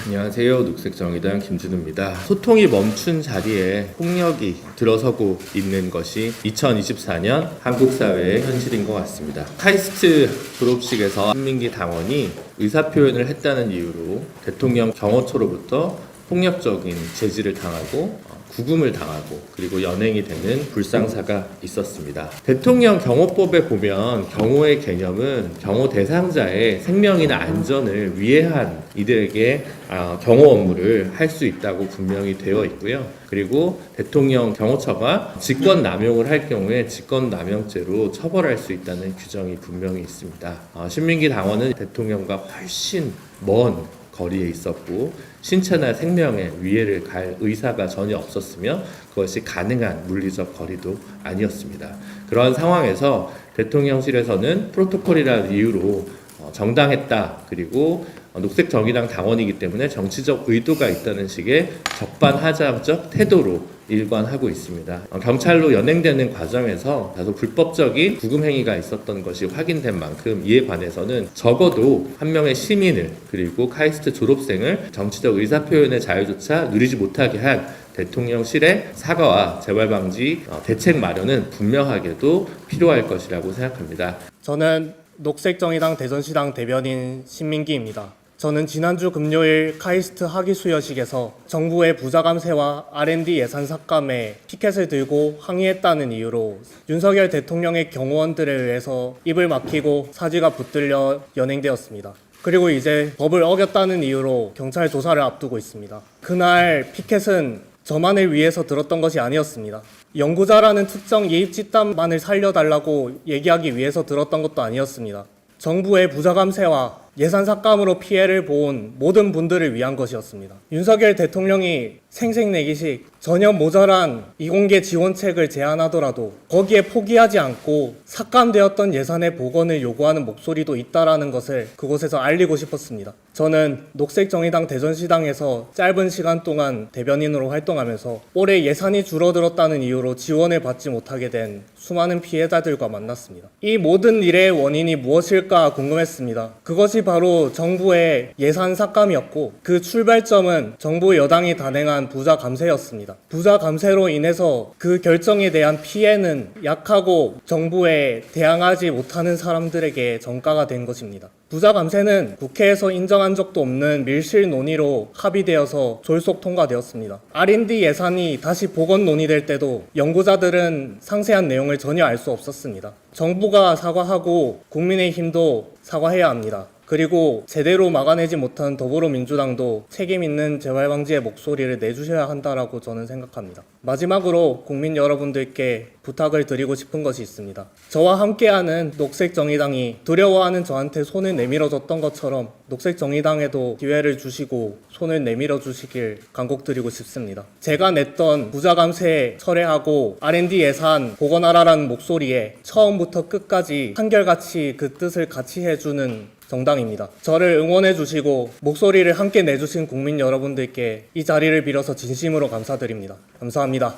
안녕하세요. 녹색정의당 김준우입니다. 소통이 멈춘 자리에 폭력이 들어서고 있는 것이 2024년 한국 사회의 현실인 것 같습니다. 카이스트 졸업식에서 신민기 당원이 의사표현을 했다는 이유로 대통령 경호처로부터 폭력적인 제지를 당하고 구금을 당하고 그리고 연행이 되는 불상사가 있었습니다. 대통령 경호법에 보면 경호의 개념은 경호 대상자의 생명이나 안전을 위해한 이들에게 경호 업무를 할 수 있다고 분명히 되어 있고요. 그리고 대통령 경호처가 직권 남용을 할 경우에 직권 남용죄로 처벌할 수 있다는 규정이 분명히 있습니다. 신민기 당원은 대통령과 훨씬 먼 거리에 있었고 신체나 생명에 위해를 갈 의사가 전혀 없었으며 그것이 가능한 물리적 거리도 아니었습니다. 그러한 상황에서 대통령실에서는 프로토콜이라는 이유로 정당했다, 그리고 녹색정의당 당원이기 때문에 정치적 의도가 있다는 식의 적반하장적 태도로 일관하고 있습니다. 경찰로 연행되는 과정에서 다소 불법적인 구금 행위가 있었던 것이 확인된 만큼 이에 관해서는 적어도 한 명의 시민을 그리고 카이스트 졸업생을 정치적 의사표현의 자유조차 누리지 못하게 한 대통령실의 사과와 재발방지 대책 마련은 분명하게도 필요할 것이라고 생각합니다. 저는 녹색정의당 대전시당 대변인 신민기입니다. 저는 지난주 금요일 카이스트 학위 수여식에서 정부의 부자 감세와 R&D 예산 삭감에 피켓을 들고 항의했다는 이유로 윤석열 대통령의 경호원들에 의해서 입을 막히고 사지가 붙들려 연행되었습니다. 그리고 이제 법을 어겼다는 이유로 경찰 조사를 앞두고 있습니다. 그날 피켓은 저만을 위해서 들었던 것이 아니었습니다. 연구자라는 특정 예입 집단만을 살려달라고 얘기하기 위해서 들었던 것도 아니었습니다. 정부의 부자 감세와 예산 삭감으로 피해를 본 모든 분들을 위한 것이었습니다. 윤석열 대통령이 생색내기식 전혀 모자란 이공계 지원책을 제안하더라도 거기에 포기하지 않고 삭감되었던 예산의 복원을 요구하는 목소리도 있다라는 것을 그곳에서 알리고 싶었습니다. 저는 녹색정의당 대전시당에서 짧은 시간 동안 대변인으로 활동하면서 올해 예산이 줄어들었다는 이유로 지원을 받지 못하게 된 수많은 피해자들과 만났습니다. 이 모든 일의 원인이 무엇일까 궁금했습니다. 그것이 바로 정부의 예산 삭감이었고 그 출발점은 정부 여당이 단행한 부자 감세였습니다. 부자 감세로 인해서 그 결정에 대한 피해는 약하고 정부에 대항하지 못하는 사람들에게 전가가 된 것입니다. 부자 감세는 국회에서 인정한 적도 없는 밀실 논의로 합의되어서 졸속 통과되었습니다. R&D 예산이 다시 복원 논의될 때도 연구자들은 상세한 내용을 전혀 알 수 없었습니다. 정부가 사과하고 국민의힘도 사과해야 합니다. 그리고 제대로 막아내지 못한 더불어민주당도 책임있는 재발방지의 목소리를 내주셔야 한다라고 저는 생각합니다. 마지막으로 국민 여러분들께 부탁을 드리고 싶은 것이 있습니다. 저와 함께하는 녹색정의당이 두려워하는 저한테 손을 내밀어줬던 것처럼 녹색정의당에도 기회를 주시고 손을 내밀어 주시길 간곡드리고 싶습니다. 제가 냈던 부자 감세 철회하고 R&D 예산 복원하라라는 목소리에 처음부터 끝까지 한결같이 그 뜻을 같이 해주는 정당입니다. 저를 응원해 주시고 목소리를 함께 내주신 국민 여러분들께 이 자리를 빌어서 진심으로 감사드립니다. 감사합니다.